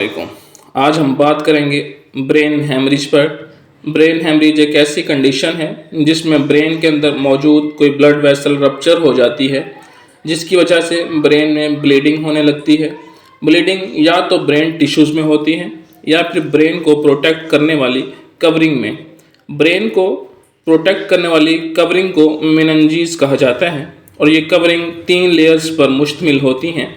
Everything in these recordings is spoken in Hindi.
वालेकुम। आज हम बात करेंगे ब्रेन हैमरेज पर। ब्रेन हैमरेज एक ऐसी कंडीशन है जिसमें ब्रेन के अंदर मौजूद कोई ब्लड वेसल रप्चर हो जाती है, जिसकी वजह से ब्रेन में ब्लीडिंग होने लगती है। ब्लीडिंग या तो ब्रेन टिश्यूज़ में होती है या फिर ब्रेन को प्रोटेक्ट करने वाली कवरिंग में। ब्रेन को प्रोटेक्ट करने वाली कवरिंग को मेनिंजेस कहा जाता है और ये कवरिंग 3 लेयर्स पर मुश्तमिल होती हैं।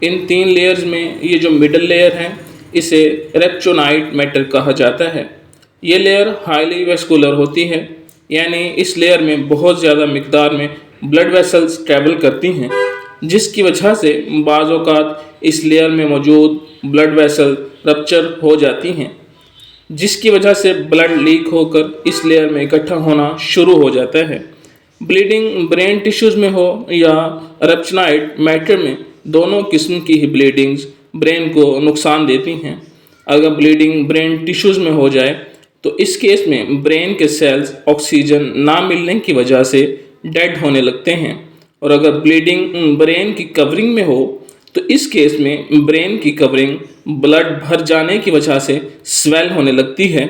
इन 3 लेयर्स में ये जो मिडल लेयर है इसे रेप्चोनाइट मैटर कहा जाता है। ये लेयर हाईली वेस्कुलर होती है, यानी इस लेयर में बहुत ज़्यादा मिकदार में ब्लड वेसल्स ट्रैवल करती हैं, जिसकी वजह से बाज़ औक़ात इस लेयर में मौजूद ब्लड वेसल रप्चर हो जाती हैं, जिसकी वजह से ब्लड लीक होकर इस लेयर में इकट्ठा होना शुरू हो जाता है। ब्लीडिंग ब्रेन टिश्यूज़ में हो या रेप्चोनाइट मैटर में, दोनों किस्म की ही ब्लीडिंग्स ब्रेन को नुकसान देती हैं। अगर ब्लीडिंग ब्रेन टिश्यूज़ में हो जाए तो इस केस में ब्रेन के सेल्स ऑक्सीजन ना मिलने की वजह से डेड होने लगते हैं, और अगर ब्लीडिंग ब्रेन की कवरिंग में हो तो इस केस में ब्रेन की कवरिंग ब्लड भर जाने की वजह से स्वेल होने लगती है,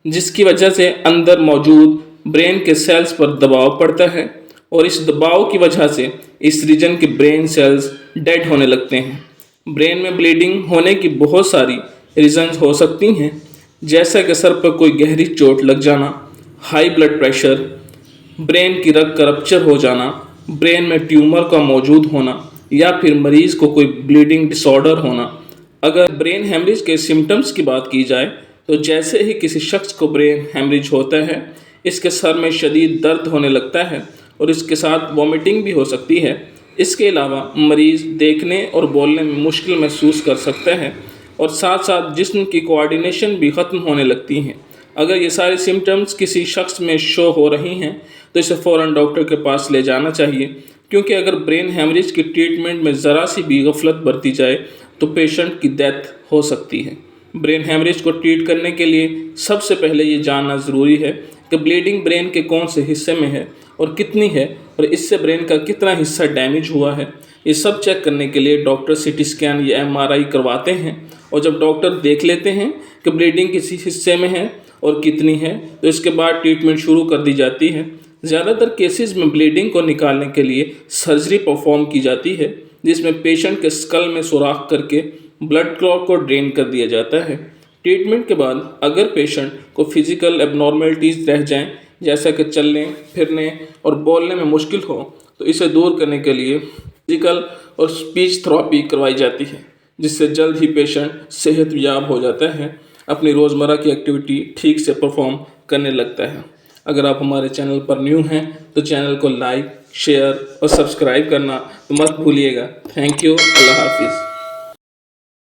जिसकी वजह से अंदर मौजूद ब्रेन के सेल्स पर दबाव पड़ता है और इस दबाव की वजह से इस रीजन के ब्रेन सेल्स डेड होने लगते हैं। ब्रेन में ब्लीडिंग होने की बहुत सारी रीजंस हो सकती हैं, जैसा कि सर पर कोई गहरी चोट लग जाना, हाई ब्लड प्रेशर, ब्रेन की रग का रप्चर हो जाना, ब्रेन में ट्यूमर का मौजूद होना या फिर मरीज़ को कोई ब्लीडिंग डिसऑर्डर होना। अगर ब्रेन हेमरेज के सिम्टम्स की बात की जाए तो जैसे ही किसी शख्स को ब्रेन हेमरेज होता है, इसके सर में शदीद दर्द होने लगता है और इसके साथ वॉमिटिंग भी हो सकती है। इसके अलावा मरीज़ देखने और बोलने में मुश्किल महसूस कर सकता है और साथ साथ जिस्म की कोऑर्डिनेशन भी ख़त्म होने लगती हैं। अगर ये सारे सिम्टम्स किसी शख्स में शो हो रही हैं तो इसे फ़ौरन डॉक्टर के पास ले जाना चाहिए, क्योंकि अगर ब्रेन हेमरेज की ट्रीटमेंट में ज़रा सी भी गफलत बरती जाए तो पेशेंट की डेथ हो सकती है। ब्रेन हेमरेज को ट्रीट करने के लिए सबसे पहले ये जानना ज़रूरी है कि ब्लीडिंग ब्रेन के कौन से हिस्से में है और कितनी है, और इससे ब्रेन का कितना हिस्सा डैमेज हुआ है। ये सब चेक करने के लिए डॉक्टर सीटी स्कैन या MRI करवाते हैं, और जब डॉक्टर देख लेते हैं कि ब्लीडिंग किसी हिस्से में है और कितनी है तो इसके बाद ट्रीटमेंट शुरू कर दी जाती है। ज़्यादातर केसेस में ब्लीडिंग को निकालने के लिए सर्जरी परफॉर्म की जाती है, जिसमें पेशेंट के स्कल में सुराख करके ब्लड क्लॉट को ड्रेन कर दिया जाता है। ट्रीटमेंट के बाद अगर पेशेंट को फिज़िकल एबनॉर्मलिटीज़ रह जाएं, जैसा कि चलने फिरने और बोलने में मुश्किल हो, तो इसे दूर करने के लिए फिजिकल और स्पीच थेरेपी करवाई जाती है, जिससे जल्द ही पेशेंट सेहतयाब हो जाता है, अपनी रोज़मर्रा की एक्टिविटी ठीक से परफॉर्म करने लगता है। अगर आप हमारे चैनल पर न्यू हैं तो चैनल को लाइक, शेयर और सब्सक्राइब करना तो मत भूलिएगा। Thank you. अल्लाह हाफिज़।